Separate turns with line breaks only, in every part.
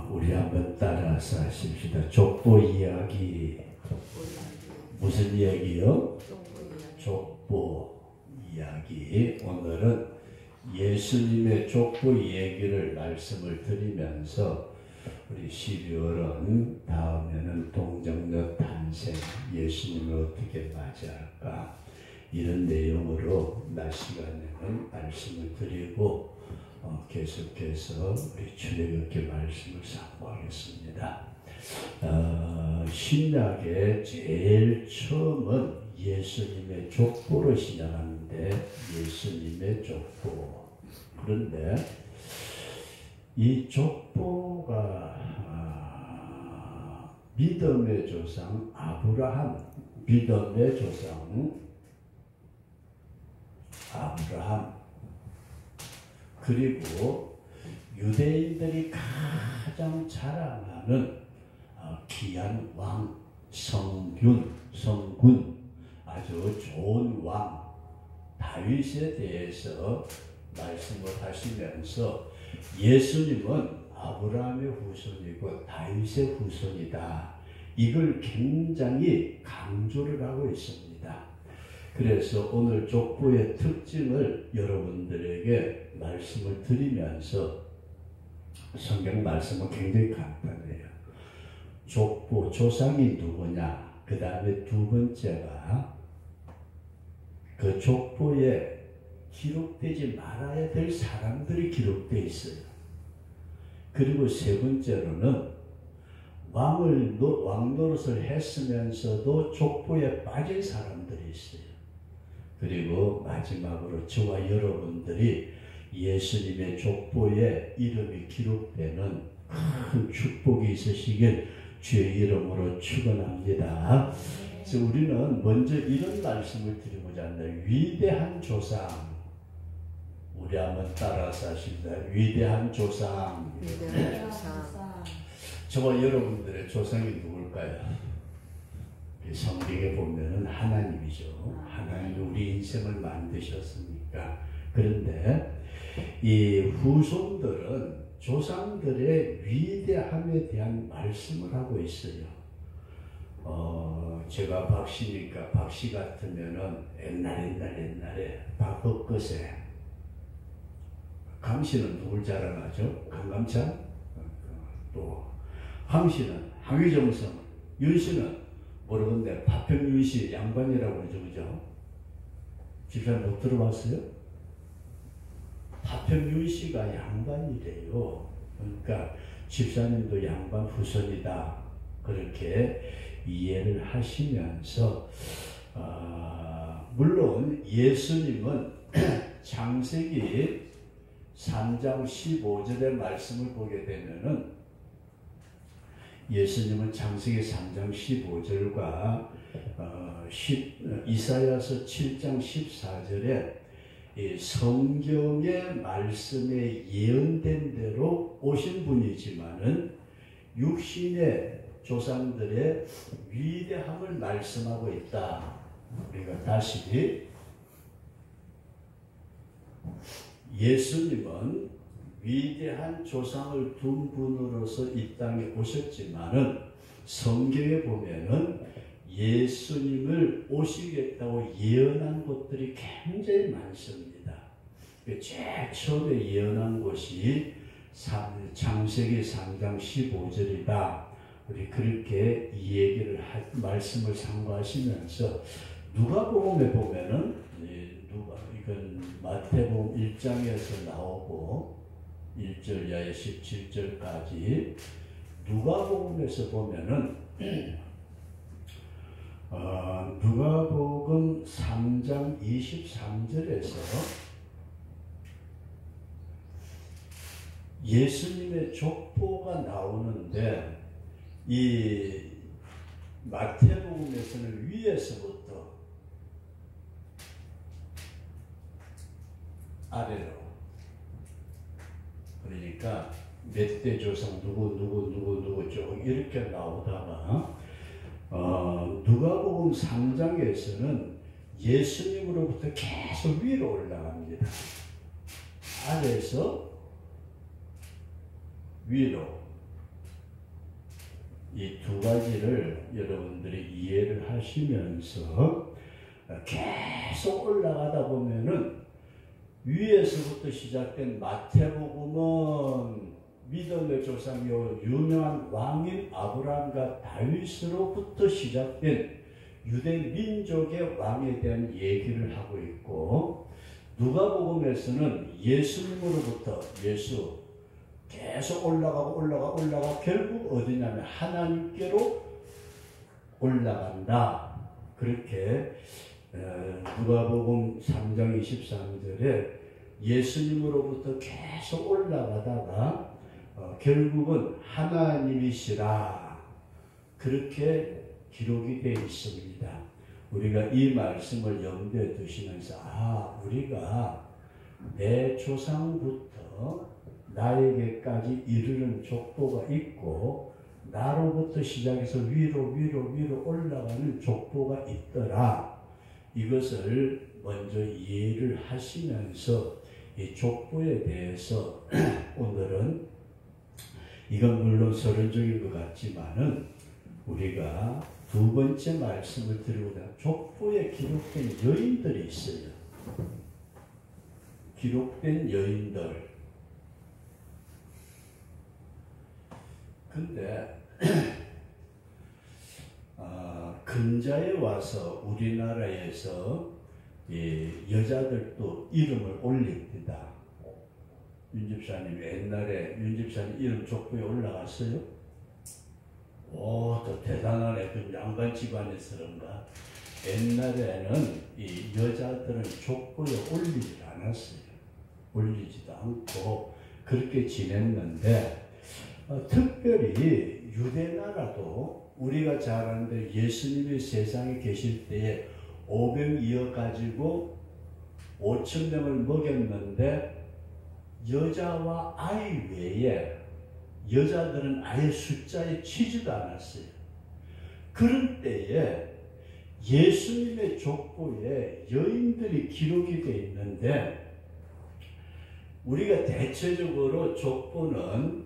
우리 한번 따라서 하십시다. 족보 이야기. 무슨 이야기요? 족보 이야기. 오늘은 예수님의 족보 얘기를 말씀을 드리면서 우리 12월은 다음에는 동정녀 탄생, 예수님을 어떻게 맞이할까, 이런 내용으로 낮 시간에는 말씀을 드리고 계속해서 우리 주례교회 말씀을 상고하겠습니다. 신약의 제일 처음은 예수님의 족보로 시작하는데, 예수님의 족보. 그런데 이 족보가 믿음의 조상 아브라함, 믿음의 조상 아브라함, 그리고 유대인들이 가장 자랑하는 귀한 왕 성군, 아주 좋은 왕 다윗에 대해서 말씀을 하시면서 예수님은 아브라함의 후손이고 다윗의 후손이다, 이걸 굉장히 강조를 하고 있습니다. 그래서 오늘 족보의 특징을 여러분들에게 말씀을 드리면서, 성경 말씀은 굉장히 간단해요. 족보, 조상이 누구냐, 그 다음에 두 번째가 그 족보에 기록되지 말아야 될 사람들이 기록되어 있어요. 그리고 세 번째로는 왕 노릇을 했으면서도 족보에 빠진 사람들이 있어요. 그리고 마지막으로 저와 여러분들이 예수님의 족보에 이름이 기록되는 큰 축복이 있으시길 주의 이름으로 축원합니다. 그래서 우리는 먼저 이런 말씀을 드리고자 합니다. 위대한 조상. 우리 한번 따라서 하십니다. 위대한 조상.
위대한 조상.
저와 여러분들의 조상이 누굴까요? 성경에 보면은 하나님이죠. 하나님이 우리 인생을 만드셨으니까. 그런데 이 후손들은 조상들의 위대함에 대한 말씀을 하고 있어요. 제가 박씨니까 박씨 같으면은 옛날에 박벚것에, 강씨는 누굴 자랑하죠? 강감찬? 또 황씨는 황희정성, 윤씨는 모르겠는데 파평윤씨 양반이라고 그러죠, 그죠? 집사님 못 들어봤어요? 파평윤씨가 양반이래요. 그러니까 집사님도 양반 후손이다, 그렇게 이해를 하시면서 물론 예수님은 창세기 3장 15절의 말씀을 보게 되면은, 예수님은 창세기 3장 15절과 이사야서 7장 14절에 성경의 말씀에 예언된 대로 오신 분이지만은 육신의 조상들의 위대함을 말씀하고 있다. 우리가 다시, 예수님은 위대한 조상을 둔 분으로서 이 땅에 오셨지만은 성경에 보면은 예수님을 오시겠다고 예언한 것들이 굉장히 많습니다. 제일 처음에 예언한 것이 창세기 3장 15절이다. 우리 그렇게 이 얘기를 말씀을 상고하시면서 누가복음에 보면은 이건 마태복음 1장에서 나오고 1절 이하에 17절까지, 누가복음에서 보면은 누가복음 3장 23절에서 예수님의 족보가 나오는데, 이 마태복음에서는 위에서부터 아래로, 그러니까 몇 대 조상 누구 쭉 이렇게 나오다가 누가복음 3장에서는 예수님으로부터 계속 위로 올라갑니다. 아래에서 위로, 이 두 가지를 여러분들이 이해를 하시면서 계속 올라가다 보면은 위에서부터 시작된 마태복음은 믿음의 조상이요 유명한 왕인 아브라함과 다윗으로부터 시작된 유대 민족의 왕에 대한 얘기를 하고 있고, 누가복음에서는 예수님으로부터 예수 계속 올라가 결국 어디냐면 하나님께로 올라간다. 그렇게 누가복음 3장 23절에 예수님으로부터 계속 올라가다가 결국은 하나님이시라, 그렇게 기록이 되어 있습니다. 우리가 이 말씀을 염두에 두시면서 우리가 내 조상부터 나에게까지 이르는 족보가 있고 나로부터 시작해서 위로 올라가는 족보가 있더라. 이것을 먼저 이해를 하시면서 이 족보에 대해서 오늘은, 이건 물론 서론적인 것 같지만은 우리가 두 번째 말씀을 드리고자 족보에 기록된 여인들이 있어요. 기록된 여인들. 근데 근자에 와서 우리나라에서 여자들도 이름을 올립니다. 윤집사님, 옛날에 윤집사님 이름 족보에 올라갔어요? 오, 또 대단하네. 그 양반 집안에서 그런가? 옛날에는 이 여자들은 족보에 올리지 않았어요. 올리지도 않고 그렇게 지냈는데, 특별히 유대나라도 우리가 잘 아는데 예수님이 세상에 계실 때에 오병이어 가지고 5,000명을 먹였는데 여자와 아이 외에 여자들은 아예 숫자에 치지도 않았어요. 그런 때에 예수님의 족보에 여인들이 기록이 되어 있는데, 우리가 대체적으로 족보는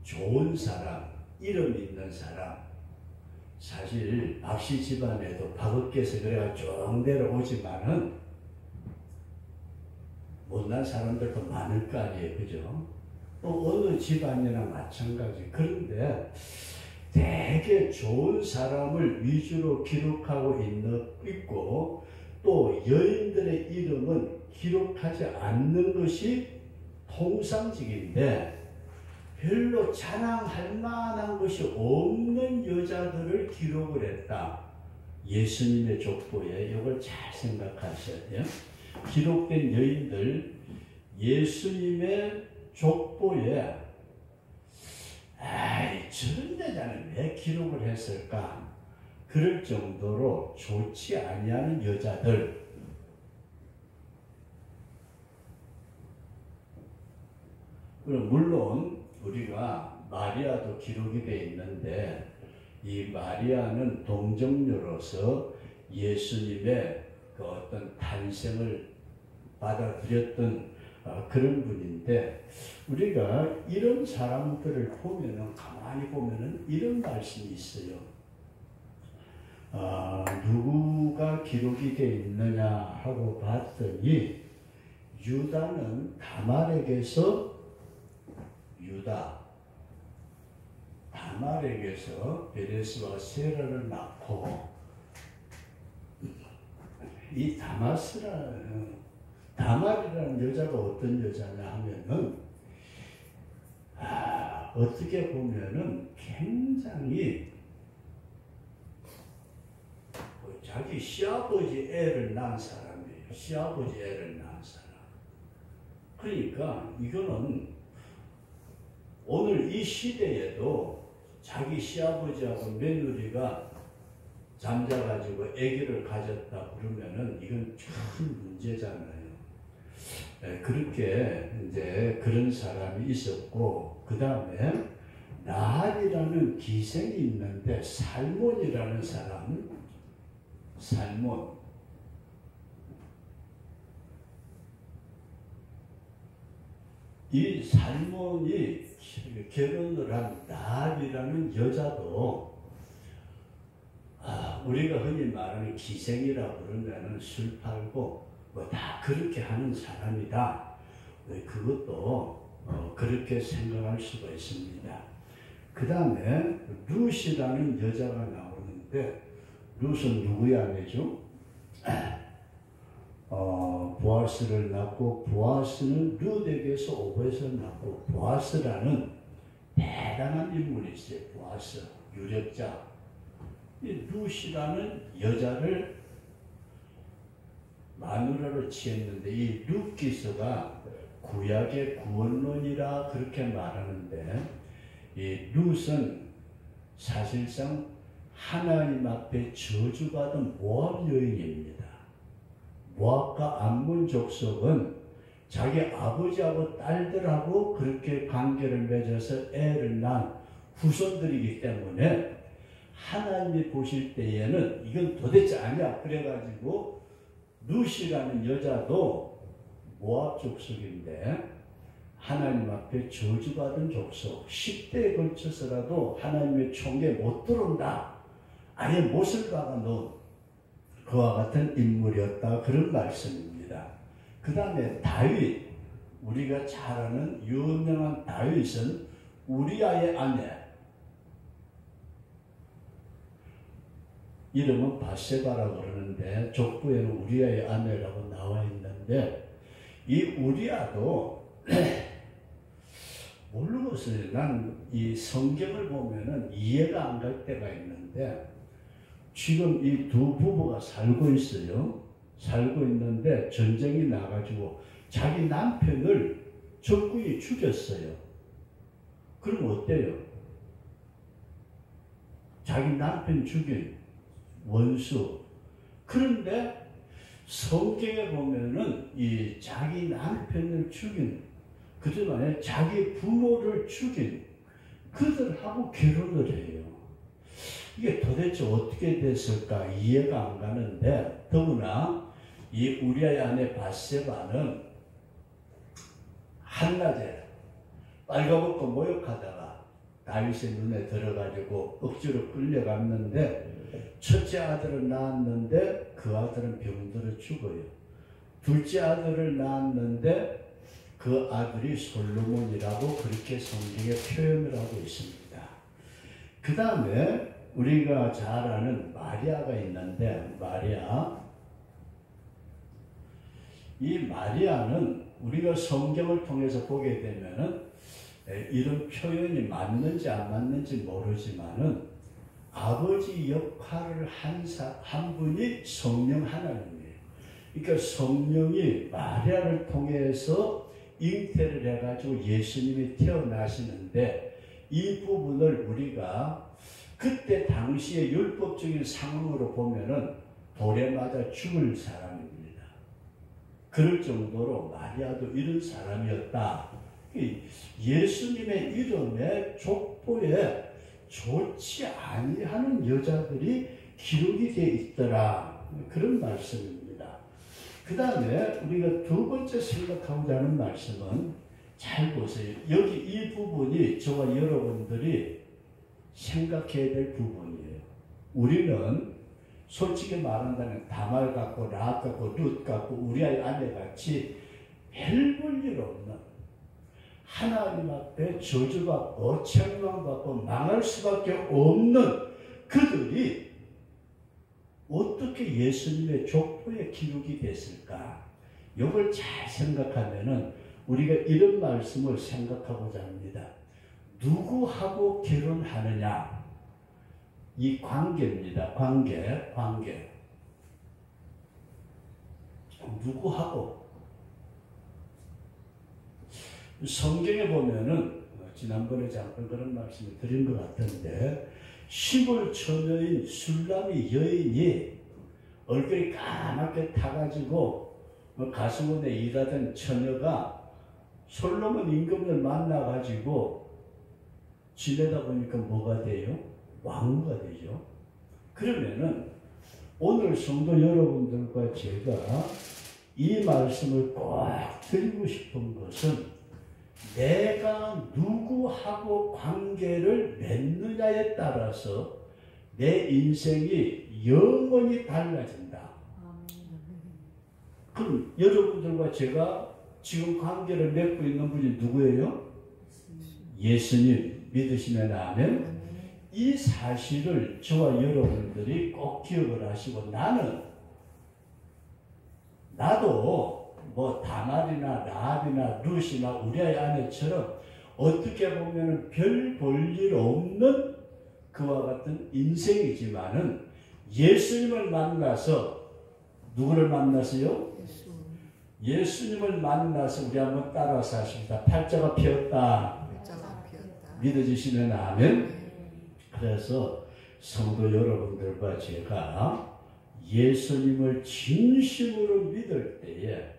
좋은 사람, 이름 있는 사람, 사실 박씨 집안에도 박업계에서 그래가 쭉 내려오지만은 못난 사람들도 많을 거 아니에요, 그죠? 또 어느 집안이나 마찬가지. 그런데 되게 좋은 사람을 위주로 기록하고 있고, 또 여인들의 이름은 기록하지 않는 것이 통상적인데, 별로 자랑할 만한 것이 없는 여자들을 기록을 했다. 예수님의 족보에 이걸 잘 생각하셔야 돼요. 기록된 여인들, 예수님의 족보에 저런 여자는 왜 기록을 했을까? 그럴 정도로 좋지 아니하는 여자들. 물론 우리가 마리아도 기록이 되어 있는데, 이 마리아는 동정녀로서 예수님의 그 어떤 탄생을 받아들였던 그런 분인데, 우리가 이런 사람들을 보면은, 가만히 보면은 이런 말씀이 있어요. 누구가 기록이 되어 있느냐 하고 봤더니, 유다는 다말에게서 다말에게서 베레스와 세라를 낳고, 이 다말이라는 여자가 어떤 여자냐 하면은, 어떻게 보면은 굉장히 자기 시아버지 애를 낳은 사람이에요. 시아버지 애를 낳은 사람. 그러니까 이거는 오늘 이 시대에도 자기 시아버지하고 며느리가 잠자가지고 아기를 가졌다 그러면은 이건 큰 문제잖아요. 그렇게 이제 그런 사람이 있었고, 그 다음에 나할이라는 기생이 있는데, 살몬이라는 사람, 살몬. 이 살몬이 결혼을 한 라합이라는 여자도 우리가 흔히 말하는 기생이라고 그러면은 술 팔고 뭐 다 그렇게 하는 사람이다. 그것도 그렇게 생각할 수가 있습니다. 그 다음에 룻이라는 여자가 나오는데 룻은 누구의 아내죠? 보아스를 낳고 보아스는 룻에게서 오벳을 낳고 보아스라는 대단한 인물이 있어요. 보아스 유력자. 이 룻이라는 여자를 마누라로 취했는데 이 룻기서가 구약의 구원론이라 그렇게 말하는데 이 룻은 사실상 하나님 앞에 저주받은 모압 여인입니다. 모압과 암몬 족속은 자기 아버지하고 딸들하고 그렇게 관계를 맺어서 애를 낳은 후손들이기 때문에 하나님이 보실 때에는 이건 도대체 아니야. 그래가지고 룻이라는 여자도 모압 족속인데 하나님 앞에 저주받은 족속 10대에 걸쳐서라도 하나님의 총에 못 들어온다. 아예 못을 박아놓은 그와 같은 인물이었다. 그런 말씀입니다. 그 다음에 다윗, 우리가 잘 아는 유명한 다윗은 우리아의 아내, 이름은 바세바라고 그러는데 족보에는 우리아의 아내라고 나와 있는데 이 우리아도 모르겠어요. 난 이 성경을 보면은 이해가 안 갈 때가 있는데 지금 이 두 부부가 살고 있어요. 살고 있는데 전쟁이 나가지고 자기 남편을 적군이 죽였어요. 그럼 어때요? 자기 남편 죽인 원수. 그런데 성경에 보면은 이 자기 남편을 죽인, 그동안에 자기 부모를 죽인 그들하고 결혼을 해요. 이게 도대체 어떻게 됐을까 이해가 안 가는데 더구나 이 우리아의 아내 바세바는 한낮에 빨가벗고 모욕하다가 다윗의 눈에 들어가지고 억지로 끌려갔는데 첫째 아들을 낳았는데 그 아들은 병들어 죽어요. 둘째 아들을 낳았는데 그 아들이 솔로몬이라고 그렇게 성경에 표현을 하고 있습니다. 그 다음에 우리가 잘 아는 마리아가 있는데 이 마리아는 우리가 성경을 통해서 보게 되면은 이런 표현이 맞는지 안 맞는지 모르지만은 아버지 역할을 한 분이 성령 하나님이에요. 그러니까 성령이 마리아를 통해서 잉태를 해가지고 예수님이 태어나시는데 이 부분을 우리가 그때 당시의 율법적인 상황으로 보면은 돌에 맞아 죽을 사람입니다. 그럴 정도로 마리아도 이런 사람이었다. 예수님의 이름에 족보에 좋지 아니하는 여자들이 기록이 되어 있더라. 그런 말씀입니다. 그 다음에 우리가 두 번째 생각하고자 하는 말씀은 잘 보세요. 여기 이 부분이 저와 여러분들이 생각해야 될 부분이에요. 우리는 솔직히 말한다면 다말 같고 라합 같고 룻 같고 우리아의 아내 같이 별 볼 일 없는 하나님 앞에 저주받고 책망받고 망할 수밖에 없는 그들이 어떻게 예수님의 족보에 기록이 됐을까? 이걸 잘 생각하면은 우리가 이런 말씀을 생각하고자 합니다. 누구하고 결혼하느냐? 이 관계입니다. 관계. 누구하고? 성경에 보면은 지난번에 잠깐 그런 말씀을 드린 것 같은데 시골 처녀인 술람이 여인이 얼굴이 까맣게 타가지고 가수원에 일하던 처녀가 솔로몬 임금을 만나가지고 지내다 보니까 뭐가 돼요? 왕후가 되죠. 그러면은 오늘 성도 여러분들과 제가 이 말씀을 꼭 드리고 싶은 것은 내가 누구하고 관계를 맺느냐에 따라서 내 인생이 영원히 달라진다. 그럼 여러분들과 제가 지금 관계를 맺고 있는 분이 누구예요? 예수님 믿으시면 아멘. 이 사실을 저와 여러분들이 꼭 기억을 하시고, 나도 뭐 다말이나 라합이나 룻이나 우리의 아내처럼 어떻게 보면 별 볼 일 없는 그와 같은 인생이지만은, 예수님을 만나서, 누구를 만나서요? 예수님을 만나서 우리 한번 따라서 하십니다. 팔자가 피었다. 믿어지시면 아멘. 그래서 성도 여러분들과 제가 예수님을 진심으로 믿을 때에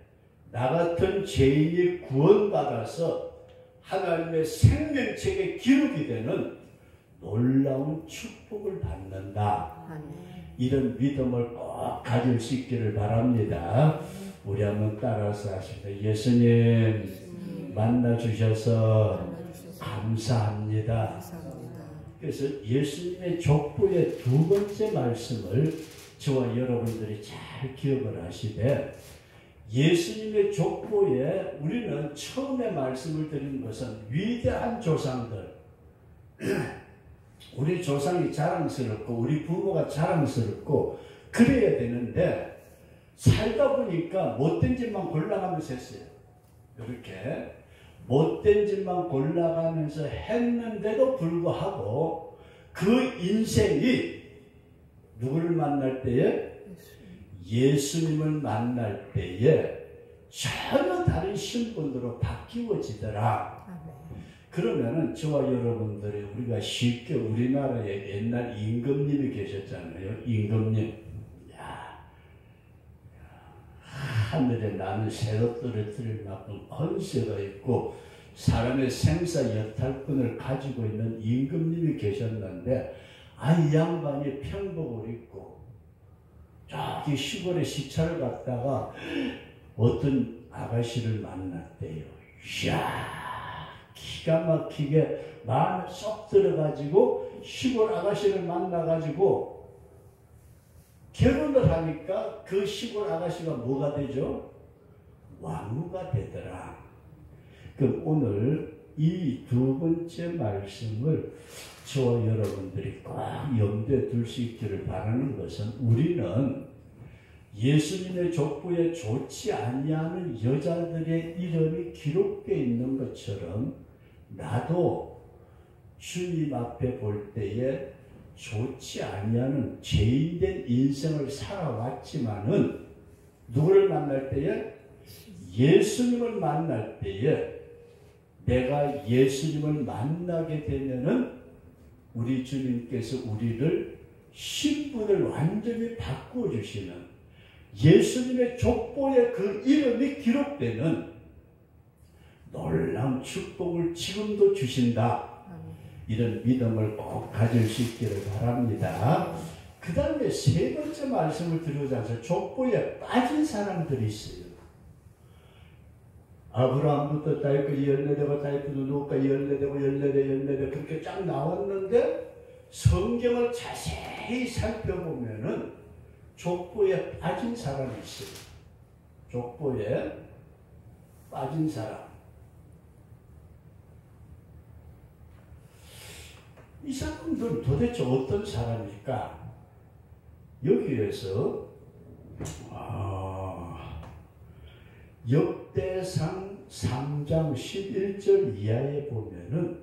나 같은 죄인이 구원받아서 하나님의 생명책에 기록이 되는 놀라운 축복을 받는다. 이런 믿음을 꼭 가질 수 있기를 바랍니다. 우리 한번 따라서 하십니다. 예수님 만나주셔서 감사합니다. 그래서 예수님의 족보의 두 번째 말씀을 저와 여러분들이 잘 기억을 하시되, 예수님의 족보에 우리는 처음에 말씀을 드린 것은 위대한 조상들, 우리 조상이 자랑스럽고 우리 부모가 자랑스럽고 그래야 되는데, 살다 보니까 못된 짓만 골라가면서 했어요. 이렇게 못된 짓만 골라가면서 했는데도 불구하고 그 인생이 누구를 만날 때에? 예수님을 만날 때에 전혀 다른 신분으로 바뀌어지더라. 그러면은 저와 여러분들이 우리가 쉽게, 우리나라에 옛날 임금님이 계셨잖아요. 임금님. 하늘에 나는 새로 떨어뜨릴 만큼 권세가 있고 사람의 생사 여탈권을 가지고 있는 임금님이 계셨는데, 이 양반이 평복을 입고 저기 시골에 시차를 갔다가 어떤 아가씨를 만났대요. 이야, 기가 막히게 마음에 쏙 들어가지고 시골 아가씨를 만나가지고 결혼을 하니까 그 시골 아가씨가 뭐가 되죠? 왕후가 되더라. 그럼 오늘 이 두 번째 말씀을 저와 여러분들이 꼭 염두에 둘 수 있기를 바라는 것은, 우리는 예수님의 족보에 좋지 아니하는 여자들의 이름이 기록되어 있는 것처럼 나도 주님 앞에 볼 때에 좋지 아니하는 죄인된 인생을 살아왔지만은, 누구를 만날 때에? 예수님을 만날 때에 내가 예수님을 만나게 되면은 우리 주님께서 우리를 신분을 완전히 바꾸어 주시는, 예수님의 족보에 그 이름이 기록되는 놀라운 축복을 지금도 주신다. 이런 믿음을 꼭 가질 수 있기를 바랍니다. 그 다음에 세 번째 말씀을 드리고자 해서, 족보에 빠진 사람들이 있어요. 아브라함부터 다윗까지 14대가, 다윗부터 누까지 14대고 14대 그렇게 쫙 나왔는데, 성경을 자세히 살펴보면은 족보에 빠진 사람이 있어요. 족보에 빠진 사람. 이 사람들은 도대체 어떤 사람일까? 여기에서 역대상 3장 11절 이하에 보면은,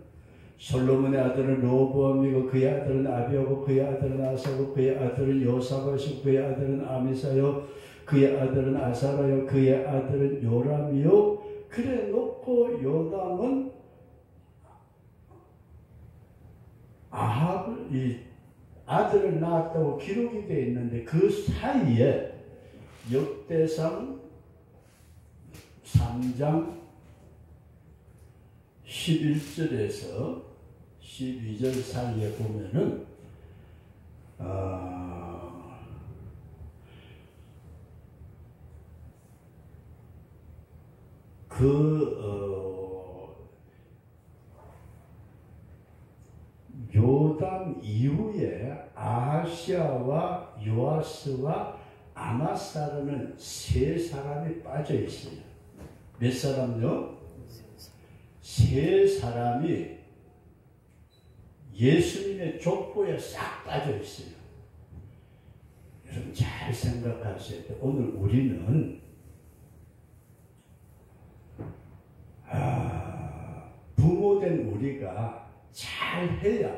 솔로몬의 아들은 로보암이고 그의 아들은 아비하고 그의 아들은 아사고 그의 아들은 요사바시고 그의 아들은 아미사요 그의 아들은 아사라요 그의 아들은 요람이요. 그래 놓고 요담은 아합을, 이 아들을 낳았다고 기록이 되어 있는데, 그 사이에 역대상 3장 11절에서 12절 사이에 보면은 요담 이후에 아하시아와 요아스와 아마사라는 세 사람이 빠져 있어요. 몇 사람요? 세 사람이 예수님의 족보에 싹 빠져 있어요. 여러분 잘 생각하셔야 돼요. 오늘 우리는 부모된 우리가 잘해야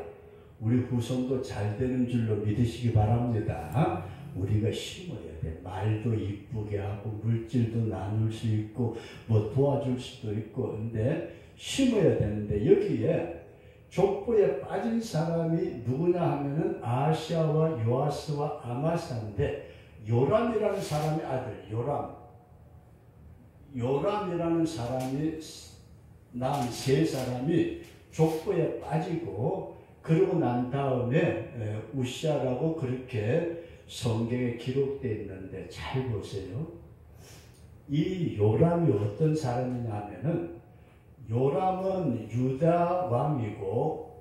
우리 후손도 잘 되는 줄로 믿으시기 바랍니다. 우리가 심어야 돼. 말도 이쁘게 하고 물질도 나눌 수 있고 뭐 도와줄 수도 있고 근데 심어야 되는데 여기에 족보에 빠진 사람이 누구냐 하면은 아하시아와 요아스와 아마사인데 요람이라는 사람의 아들 요람이라는 사람이 난 세 사람이 족보에 빠지고 그러고 난 다음에 우시아라고 그렇게 성경에 기록되어 있는데 잘 보세요. 이 요람이 어떤 사람이냐 하면은 요람은 유다 왕이고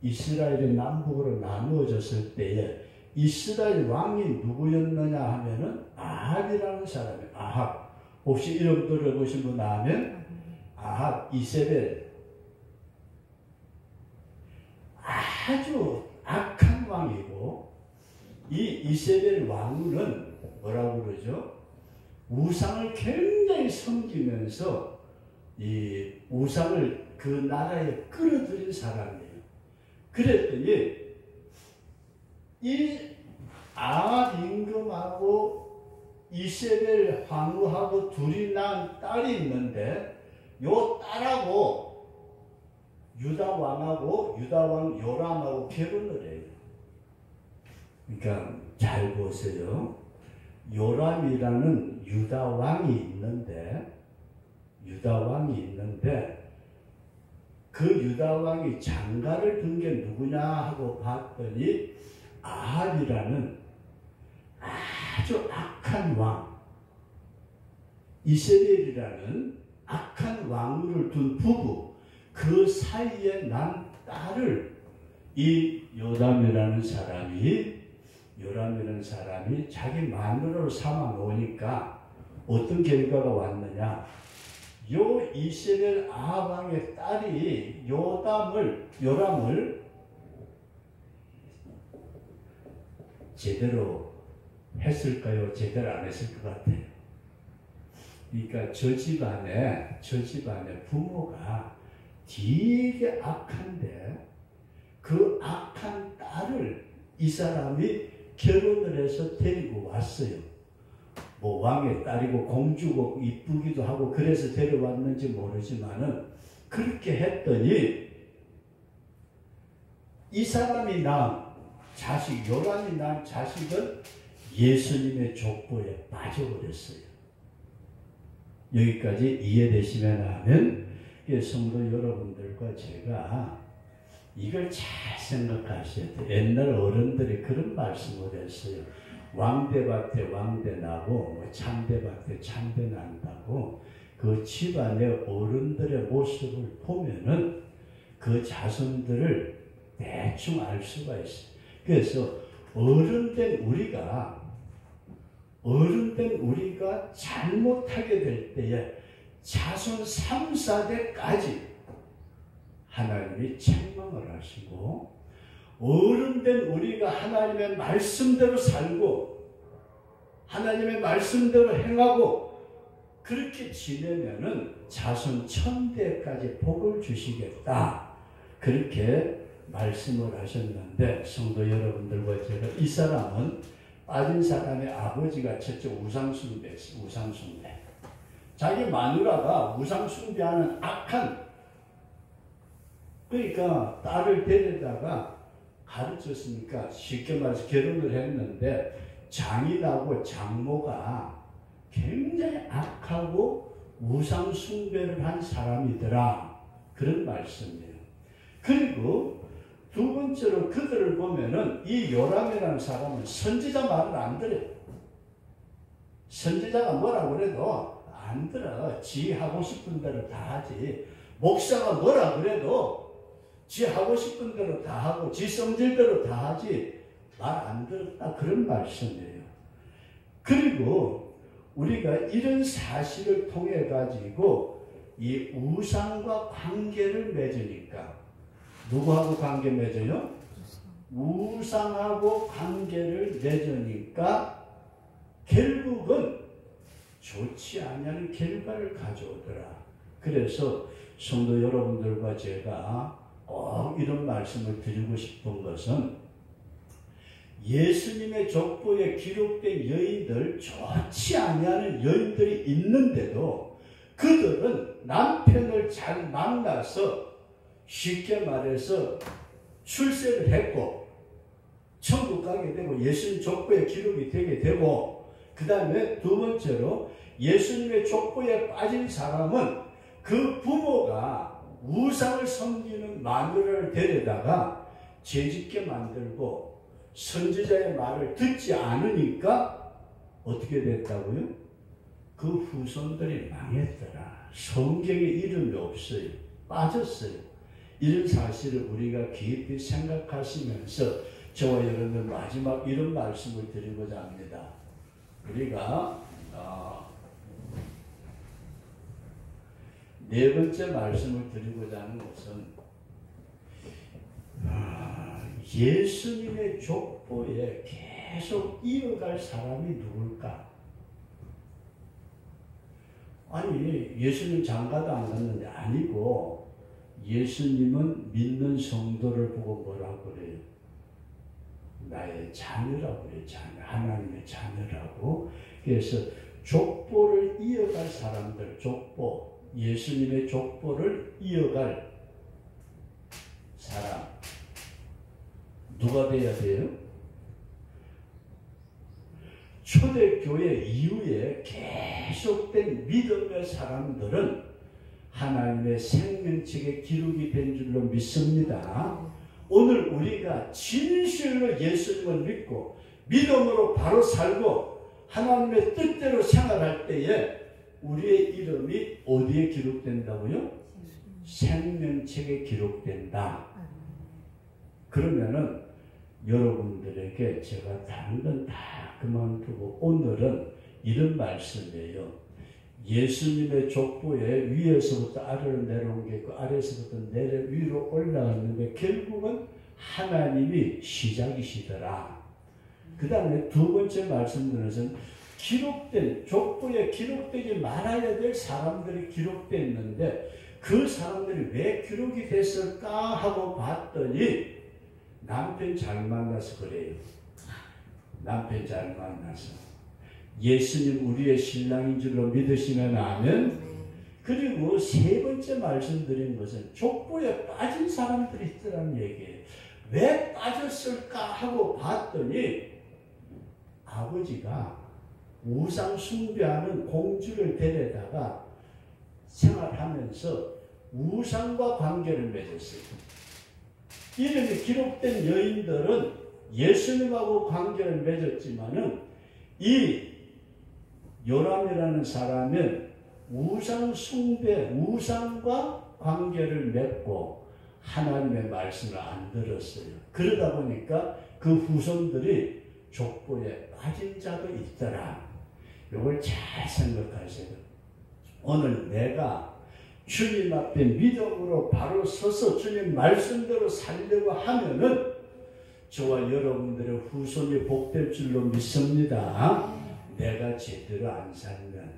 이스라엘이 남북으로 나누어졌을 때에 이스라엘 왕이 누구였느냐 하면은 아합이라는 사람이에요. 아합. 혹시 이름 들어보신 분 아면? 아합, 이세벨. 아주 악한 왕이고 이 이세벨 왕은 뭐라고 그러죠? 우상을 굉장히 섬기면서 이 우상을 그 나라에 끌어들인 사람이에요. 그랬더니 이 아합 임금하고 이세벨 황후하고 둘이 낳은 딸이 있는데 요 딸하고 유다 왕하고 유다 왕 요람하고 결혼을 해요. 그러니까 잘 보세요. 요람이라는 유다 왕이 있는데 그 유다 왕이 장가를 든 게 누구냐 하고 봤더니 아합이라는 아주 악한 왕 이세벨이라는 악한 왕후를 둔 부부 그 사이에 난 딸을 이 요람이라는 사람이 자기 마누라로 삼아 놓으니까 어떤 결과가 왔느냐. 요 이세벨 아합 왕의 딸이 요람을 제대로 했을까요? 제대로 안 했을 것 같아요. 그러니까 저 집안에 부모가 되게 악한데 그 악한 딸을 이 사람이 결혼을 해서 데리고 왔어요. 뭐 왕의 딸이고 공주고 이쁘기도 하고 그래서 데려왔는지 모르지만은 그렇게 했더니 이 사람이 낳은 자식, 요람이 낳은 자식은 예수님의 족보에 빠져버렸어요. 여기까지 이해되시면 하면 성도 여러분들과 제가 이걸 잘 생각하셔야 돼요. 옛날 어른들이 그런 말씀을 했어요. 왕대밭에 왕대 나고 뭐 참대밭에 참대 난다고 그 집안의 어른들의 모습을 보면은 그 자손들을 대충 알 수가 있어요. 그래서 어른된 우리가 잘못하게 될 때에 자손 3, 4대까지 하나님이 책망을 하시고 어른된 우리가 하나님의 말씀대로 살고 하나님의 말씀대로 행하고 그렇게 지내면은 자손 1000대까지 복을 주시겠다. 그렇게 말씀을 하셨는데 성도 여러분들과 제가 이 사람은 빠진 사람의 아버지가 저쪽 우상숭배였어요. 우상숭배. 자기 마누라가 우상숭배하는 악한 그러니까 딸을 데려다가 가르쳤으니까 쉽게 말해서 결혼을 했는데 장인하고 장모가 굉장히 악하고 우상숭배를 한 사람이더라. 그런 말씀이에요. 그리고 두 번째로 그들을 보면은 이 요람이라는 사람은 선지자 말을 안 들어요. 선지자가 뭐라고 그래도 안 들어. 지 하고 싶은 대로 다 하지. 목사가 뭐라 그래도 지 하고 싶은 대로 다 하고 지 성질대로 다 하지 말 안 들었다 그런 말씀이에요. 그리고 우리가 이런 사실을 통해 가지고 이 우상과 관계를 맺으니까 누구하고 관계 맺어요? 우상하고 관계를 맺으니까 결국은 좋지 않은 결과를 가져오더라. 그래서 성도 여러분들과 제가 꼭 이런 말씀을 드리고 싶은 것은 예수님의 족보에 기록된 여인들, 좋지 아니하는 여인들이 있는데도 그들은 남편을 잘 만나서 쉽게 말해서 출세를 했고 천국 가게 되고 예수님 족보에 기록이 되게 되고, 그 다음에 두 번째로 예수님의 족보에 빠진 사람은 그 부모가 우상을 섬기는 마누라를 데려다가 죄짓게 만들고 선지자의 말을 듣지 않으니까 어떻게 됐다고요? 그 후손들이 망했더라. 성경에 이름이 없어요. 빠졌어요. 이런 사실을 우리가 깊이 생각하시면서 저와 여러분들 마지막 이런 말씀을 드리고자 합니다. 우리가 네 번째 말씀을 드리고자 하는 것은 예수님의 족보에 계속 이어갈 사람이 누굴까? 아니 예수님 장가도 안 갔는데 아니고 예수님은 믿는 성도를 보고 뭐라고 그래요? 나의 자녀라고 그래요. 자녀. 하나님의 자녀라고. 그래서 족보를 이어갈 사람들, 족보, 예수님의 족보를 이어갈 사람 누가 돼야 돼요? 초대교회 이후에 계속된 믿음의 사람들은 하나님의 생명책에 기록이 된 줄로 믿습니다. 오늘 우리가 진실로 예수님을 믿고 믿음으로 바로 살고 하나님의 뜻대로 생활할 때에 우리의 이름이 어디에 기록된다고요? 생명책에 기록된다. 그러면은 여러분들에게 제가 다른 건 다 그만두고 오늘은 이런 말씀이에요. 예수님의 족보에 위에서부터 아래로 내려온 게 있고 아래에서부터 위로 올라갔는데 결국은 하나님이 시작이시더라. 그 다음에 두 번째 말씀드린 것은 기록된 족보에 기록되지 말아야 될 사람들이 기록됐는데 그 사람들이 왜 기록이 됐을까 하고 봤더니 남편 잘 만나서 그래요. 남편 잘 만나서 예수님 우리의 신랑인 줄로 믿으시면 아멘. 그리고 세 번째 말씀드린 것은 족보에 빠진 사람들이 있더라는 얘기예요. 왜 빠졌을까 하고 봤더니 아버지가 우상 숭배하는 공주를 데려다가 생활하면서 우상과 관계를 맺었어요. 이름이 기록된 여인들은 예수님하고 관계를 맺었지만은 이 요람이라는 사람은 우상 숭배, 우상과 관계를 맺고 하나님의 말씀을 안 들었어요. 그러다 보니까 그 후손들이 족보에 빠진 자도 있더라. 이걸 잘 생각하세요. 오늘 내가 주님 앞에 믿음으로 바로 서서 주님 말씀대로 살려고 하면은 저와 여러분들의 후손이 복될 줄로 믿습니다. 내가 제대로 안 살면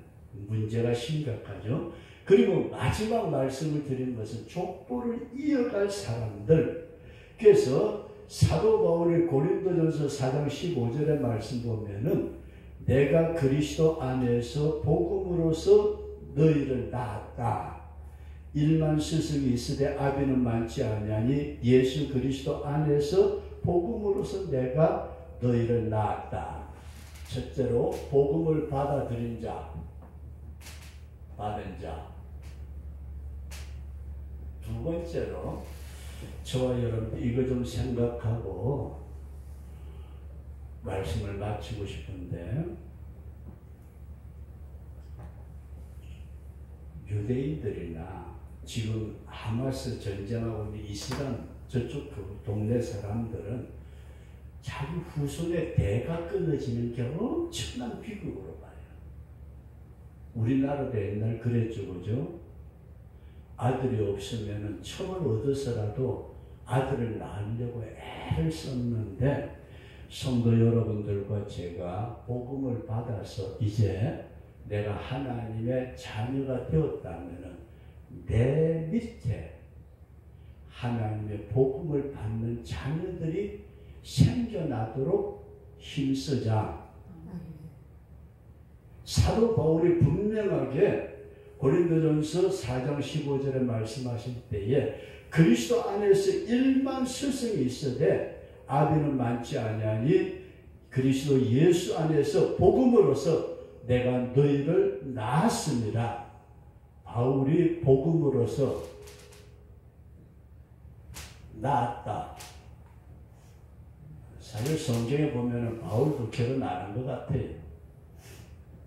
문제가 심각하죠. 그리고 마지막 말씀을 드린 것은 족보를 이어갈 사람들. 그래서 사도 바울이 고린도전서 4장 15절의 말씀 보면은 내가 그리스도 안에서 복음으로서 너희를 낳았다. 일만 스승이 있으되 아비는 많지 아니하니 예수 그리스도 안에서 복음으로서 내가 너희를 낳았다. 첫째로 복음을 받아들인 자, 받은 자. 두 번째로 저와 여러분 이거 좀 생각하고 말씀을 마치고 싶은데, 유대인들이나 지금 하마스 전쟁하고 있는 이스라엘 저쪽 그 동네 사람들은 자기 후손의 대가 끊어지는 게 엄청난 비극으로 봐요. 우리나라도 옛날 그랬죠, 그죠? 아들이 없으면 척을 얻어서라도 아들을 낳으려고 애를 썼는데, 성도 여러분들과 제가 복음을 받아서 이제 내가 하나님의 자녀가 되었다면 내 밑에 하나님의 복음을 받는 자녀들이 생겨나도록 힘쓰자. 사도 바울이 분명하게 고린도전서 4장 15절에 말씀하실 때에 그리스도 안에서 1만 스승이 있으되 아비는 많지 아니하니 그리스도 예수 안에서 복음으로서 내가 너희를 낳았습니다. 바울이 복음으로서 낳았다. 사실 성경에 보면 바울도 결혼 안 한 것 같아요.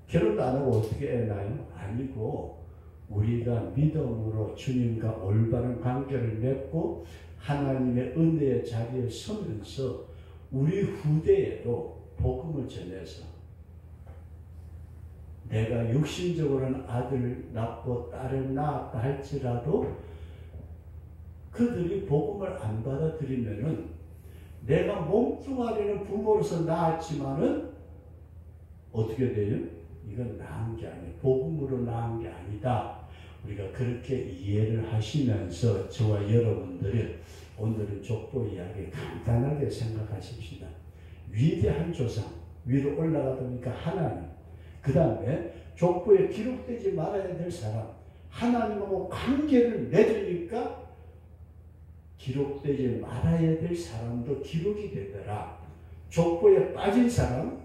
결혼도 안 하고 어떻게 애 낳아요? 아니고 우리가 믿음으로 주님과 올바른 관계를 맺고 하나님의 은혜의 자리에 서면서 우리 후대에도 복음을 전해서 내가 육신적으로는 아들을 낳고 딸을 낳았다 할지라도 그들이 복음을 안 받아들이면은 내가 몸뚱아리는 부모로서 낳았지만은 어떻게 돼요? 이건 낳은 게 아니에요. 복음으로 낳은 게 아니다. 우리가 그렇게 이해를 하시면서 저와 여러분들이 오늘은 족보 이야기 간단하게 생각하십시다. 위대한 조상 위로 올라가다 보니까 하나님, 그 다음에 족보에 기록되지 말아야 될 사람, 하나님하고 관계를 맺으니까 기록되지 말아야 될 사람도 기록이 되더라. 족보에 빠진 사람,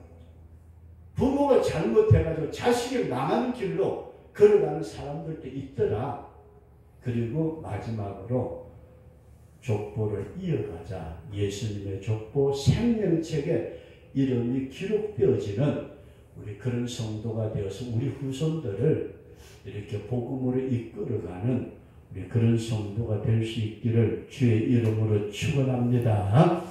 부모가 잘못해가지고 자식을 망하는 길로 걸어가는 사람들도 있더라. 그리고 마지막으로 족보를 이어가자. 예수님의 족보 생명책에 이름이 기록되어지는 우리 그런 성도가 되어서 우리 후손들을 이렇게 복음으로 이끌어가는 우리 그런 성도가 될 수 있기를 주의 이름으로 축원합니다.